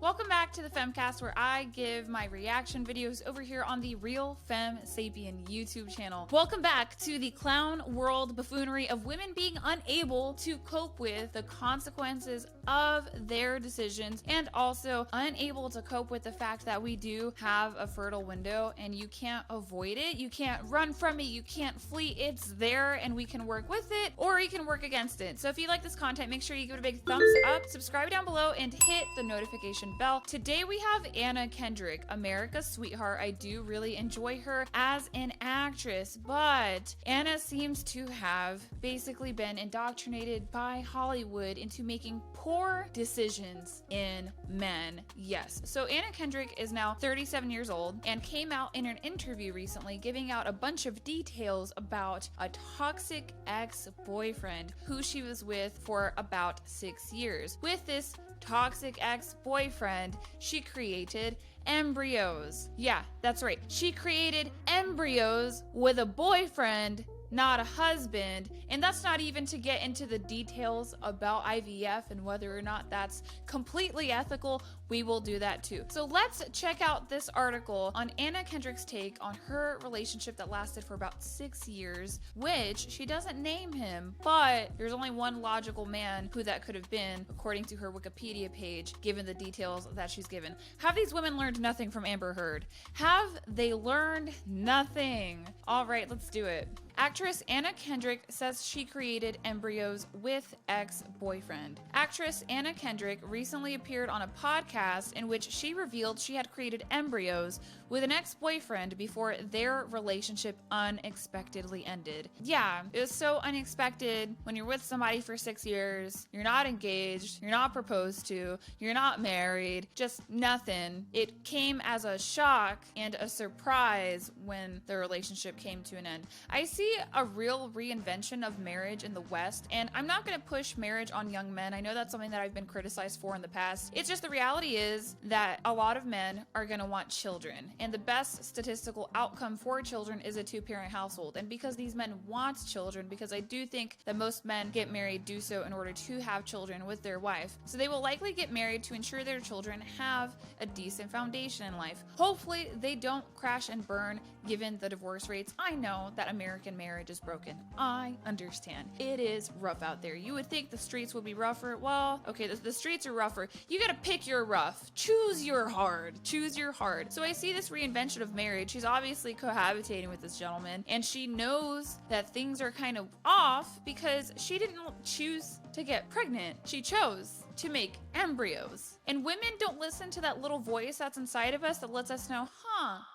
Welcome back to the Femcast, where I give my reaction videos over here on the Real Fem Sapien YouTube channel. Welcome back to the clown world buffoonery of women being unable to cope with the consequences of their decisions, and also unable to cope with the fact that we do have a fertile window and you can't avoid it, you can't run from it, you can't flee. It's there and we can work with it or you can work against it. So if you like this content, make sure you give it a big thumbs up, subscribe down below, and hit the notification bell. Today we have Anna Kendrick, America's sweetheart. I do really enjoy her as an actress, but Anna seems to have basically been indoctrinated by Hollywood into making poor decisions in men. Yes. So Anna Kendrick is now 37 years old and came out in an interview recently giving out a bunch of details about a toxic ex-boyfriend who she was with for about 6 years. With this toxic ex-boyfriend, she created embryos. Yeah, that's right. She created embryos with a boyfriend, not a husband. And that's not even to get into the details about IVF and whether or not that's completely ethical. We will do that too. So let's check out this article on Anna Kendrick's take on her relationship that lasted for about 6 years, which she doesn't name him, but there's only one logical man who that could have been, according to her Wikipedia page, given the details that she's given. Have these women learned nothing from Amber Heard? Have they learned nothing? All right, let's do it. Actress Anna Kendrick says she created embryos with ex-boyfriend. Actress Anna Kendrick recently appeared on a podcast in which she revealed she had created embryos with an ex-boyfriend before their relationship unexpectedly ended. Yeah, it was so unexpected when you're with somebody for 6 years, you're not engaged, you're not proposed to, you're not married, just nothing. It came as a shock and a surprise when the relationship came to an end. I see a real reinvention of marriage in the West, and I'm not going to push marriage on young men. I know that's something that I've been criticized for in the past. It's just the reality is that a lot of men are going to want children, and the best statistical outcome for children is a two-parent household. And because these men want children, because I do think that most men get married do so in order to have children with their wife, so they will likely get married to ensure their children have a decent foundation in life. Hopefully they don't crash and burn given the divorce rates. I know that American marriage is broken. I understand. It is rough out there. You would think the streets would be rougher. Well, okay, the streets are rougher. You gotta pick your rough. Choose your hard. Choose your hard. So I see this reinvention of marriage. She's obviously cohabitating with this gentleman, and she knows that things are kind of off because she didn't choose to get pregnant. She chose to make embryos. And women don't listen to that little voice that's inside of us that lets us know,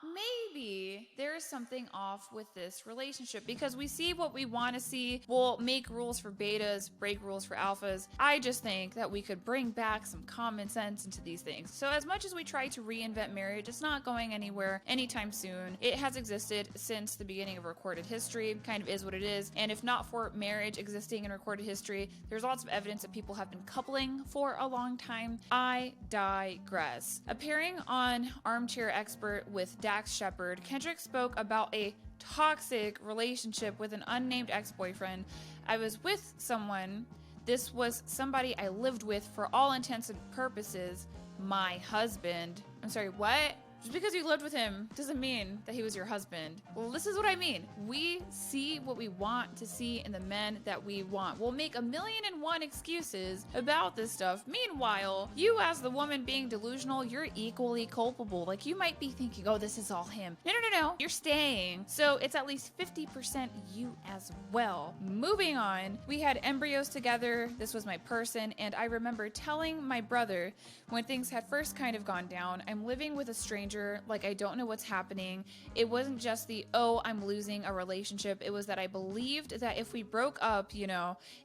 maybe there is something off with this relationship, because we see what we want to see. We'll make rules for betas, break rules for alphas. I just think that we could bring back some common sense into these things. So as much as we try to reinvent marriage, it's not going anywhere anytime soon. It has existed since the beginning of recorded history, kind of is what it is. And if not for marriage existing in recorded history, there's lots of evidence that people have been coupling for a long time. I digress. Appearing on Armchair Expert with Dax Shepard, Kendrick spoke about a toxic relationship with an unnamed ex-boyfriend. I was with someone. This was somebody I lived with for all intents and purposes. My husband. I'm sorry, what? Just because you lived with him doesn't mean that he was your husband. Well, this is what I mean. We see what we want to see in the men that we want. We'll make 1,000,001 excuses about this stuff. Meanwhile, you as the woman being delusional, you're equally culpable. Like, you might be thinking, oh, this is all him. No. You're staying. So it's at least 50% you as well. Moving on, we had embryos together. This was my person. And I remember telling my brother when things had first kind of gone down, I'm living with a stranger, like I don't know what's happening. It wasn't just the, oh, I'm losing a relationship. It was that I believed that if we broke up,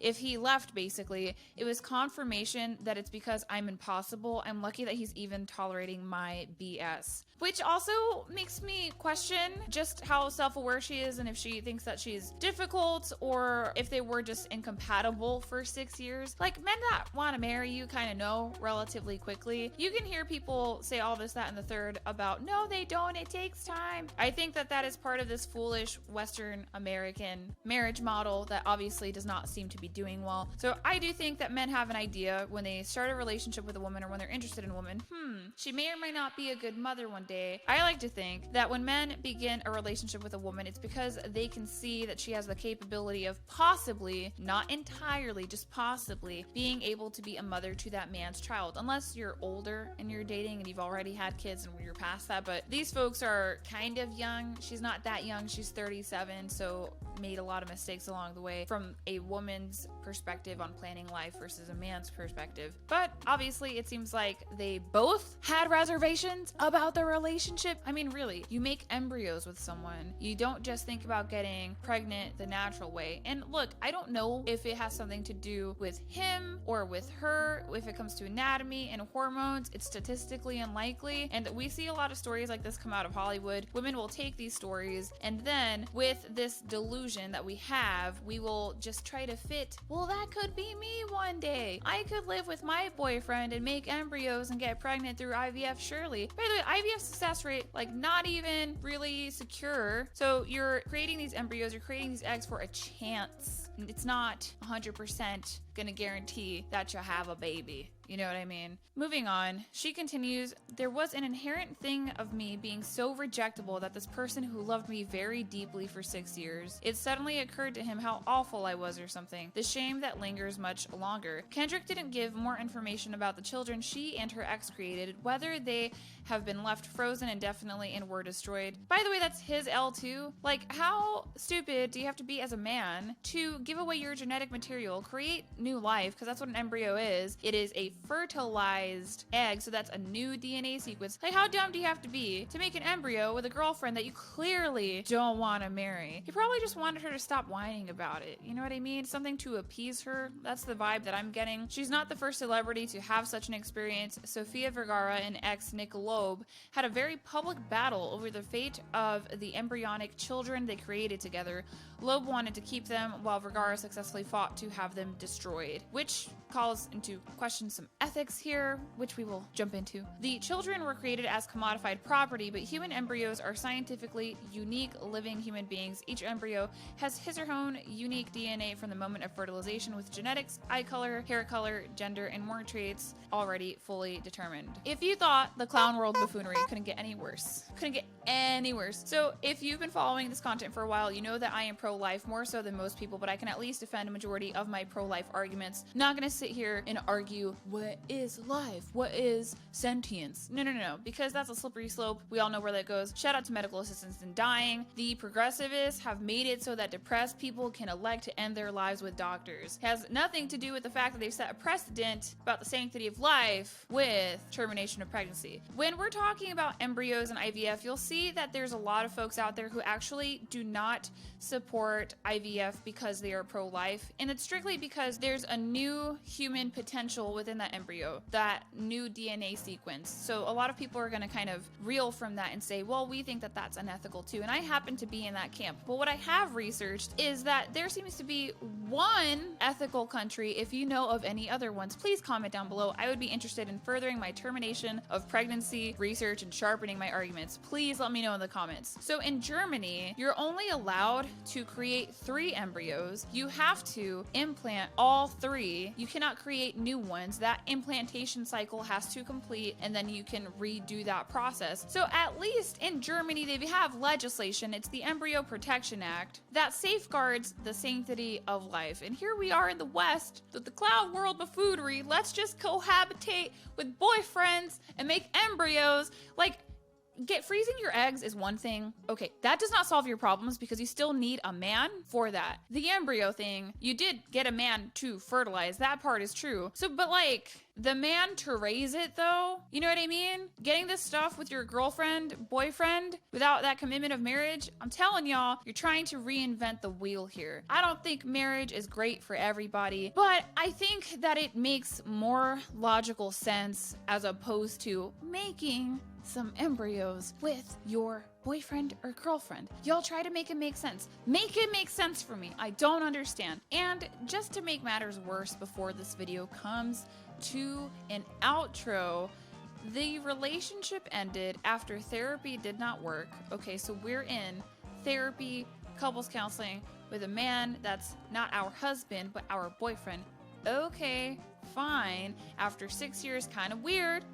if he left, basically, it was confirmation that it's because I'm impossible. I'm lucky that he's even tolerating my BS. Which also makes me question just how self-aware she is, and if she thinks that she's difficult, or if they were just incompatible for 6 years. Like, men that want to marry you kind of know relatively quickly. You can hear people say all this, that, and the third about, no, they don't, it takes time. I think that that is part of this foolish Western American marriage model that obviously does not seem to be doing well. So I do think that men have an idea when they start a relationship with a woman or when they're interested in a woman, she may or may not be a good mother one day. I like to think that when men begin a relationship with a woman, it's because they can see that she has the capability of possibly, not entirely, just possibly being able to be a mother to that man's child. Unless you're older and you're dating and you've already had kids and you're past that. But these folks are kind of young. She's not that young. She's 37, so made a lot of mistakes along the way from a woman's perspective on planning life versus a man's perspective. But obviously it seems like they both had reservations about the relationship. I mean, really, you make embryos with someone. You don't just think about getting pregnant the natural way. And look, I don't know if it has something to do with him or with her. If it comes to anatomy and hormones, it's statistically unlikely. And we see a lot of stories like this come out of Hollywood. Women will take these stories and then with this delusion that we have, we will just try to fit, well, that could be me one day. I could live with my boyfriend and make embryos and get pregnant through IVF, surely. By the way, IVF success rate, like, not even really secure. So you're creating these embryos, you're creating these eggs for a chance. It's not 100% gonna guarantee that you'll have a baby. You know what I mean? Moving on, she continues, there was an inherent thing of me being so rejectable that this person who loved me very deeply for 6 years, it suddenly occurred to him how awful I was or something. The shame that lingers much longer. Kendrick didn't give more information about the children she and her ex created, whether they have been left frozen indefinitely and were destroyed. By the way, that's his L2. Like, how stupid do you have to be as a man to give away your genetic material, create new life, because that's what an embryo is. It is a fertilized egg, so that's a new DNA sequence. Like, how dumb do you have to be to make an embryo with a girlfriend that you clearly don't want to marry? He probably just wanted her to stop whining about it. You know what I mean? Something to appease her. That's the vibe that I'm getting. She's not the first celebrity to have such an experience. Sofia Vergara and ex Nick Loeb had a very public battle over the fate of the embryonic children they created together. Loeb wanted to keep them, while Vergara successfully fought to have them destroyed, which calls into question some ethics here, which we will jump into. The children were created as commodified property, but human embryos are scientifically unique living human beings. Each embryo has his or her own unique DNA from the moment of fertilization, with genetics, eye color, hair color, gender, and more traits already fully determined. If you thought the clown world buffoonery couldn't get any worse, So if you've been following this content for a while, you know that I am pro-life, more so than most people, but I can at least defend a majority of my pro-life arguments. Not gonna sit here and argue what is life, what is sentience. No, because that's a slippery slope. We all know where that goes. Shout out to medical assistants in dying. The progressivists have made it so that depressed people can elect to end their lives with doctors. It has nothing to do with the fact that they've set a precedent about the sanctity of life with termination of pregnancy. When we're talking about embryos and IVF, you'll see that there's a lot of folks out there who actually do not support IVF because they are pro-life, and it's strictly because there's a new human potential within that embryo, that new DNA sequence. So a lot of people are going to kind of reel from that and say, well, we think that that's unethical too, and I happen to be in that camp. But what I have researched is that there seems to be one ethical country. If you know of any other ones, please comment down below. I would be interested in furthering my termination of pregnancy research and sharpening my arguments. Please let me know in the comments. So in Germany, you're only allowed to create 3 embryos. You have to implant all 3. You cannot create new ones. That implantation cycle has to complete, and then you can redo that process. So at least in Germany, they have legislation. It's the Embryo Protection Act that safeguards the sanctity of life. And here we are in the West with the clown world buffoonery. Let's just cohabitate with boyfriends and make embryos. Like, freezing your eggs is one thing. Okay, that does not solve your problems because you still need a man for that. The embryo thing, you did get a man to fertilize. That part is true. So, but like, the man to raise it though, you know what I mean? Getting this stuff with your girlfriend, boyfriend, without that commitment of marriage, I'm telling y'all, you're trying to reinvent the wheel here. I don't think marriage is great for everybody, but I think that it makes more logical sense as opposed to making some embryos with your boyfriend or girlfriend. Y'all try to make it make sense. Make it make sense for me. I don't understand. And just to make matters worse before this video comes to an outro, The relationship ended after therapy did not work. Okay, so we're in therapy, couples counseling with a man that's not our husband, but our boyfriend. Okay, fine. After 6 years, kind of weird.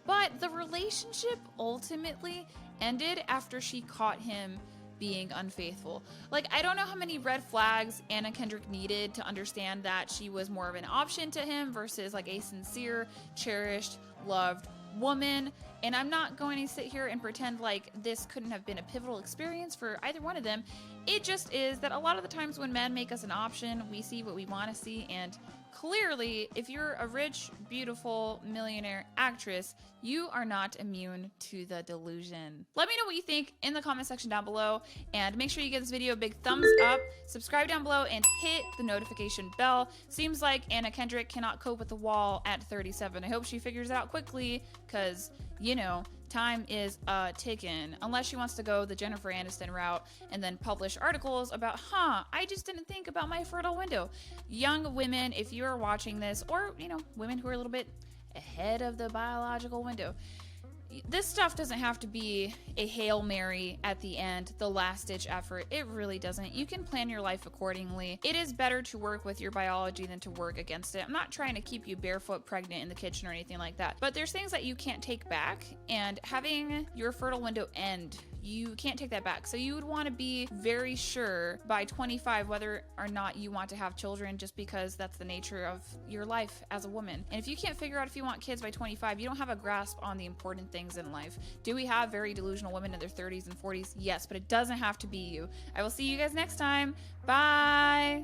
But the relationship ultimately ended after she caught him being unfaithful. Like, I don't know how many red flags Anna Kendrick needed to understand that she was more of an option to him versus like a sincere, cherished, loved woman. And I'm not going to sit here and pretend like this couldn't have been a pivotal experience for either one of them. It just is that a lot of the times when men make us an option, we see what we want to see. And clearly, if you're a rich, beautiful, millionaire actress, you are not immune to the delusion. Let me know what you think in the comment section down below, and make sure you give this video a big thumbs up, subscribe down below, and hit the notification bell. Seems like Anna Kendrick cannot cope with the wall at 37. I hope she figures it out quickly, because, you know, time is ticking. Unless she wants to go the Jennifer Aniston route and then publish articles about, I just didn't think about my fertile window. Young women, if you are watching this, or, you know, women who are a little bit ahead of the biological window, this stuff doesn't have to be a Hail Mary at the end, the last ditch effort. It really doesn't. You can plan your life accordingly. It is better to work with your biology than to work against it. I'm not trying to keep you barefoot pregnant in the kitchen or anything like that, but there's things that you can't take back, and having your fertile window end, you can't take that back. So you would want to be very sure by 25 whether or not you want to have children, just because that's the nature of your life as a woman. And if you can't figure out if you want kids by 25, you don't have a grasp on the important things in life. Do we have very delusional women in their 30s and 40s? Yes, but it doesn't have to be you. I will see you guys next time. Bye.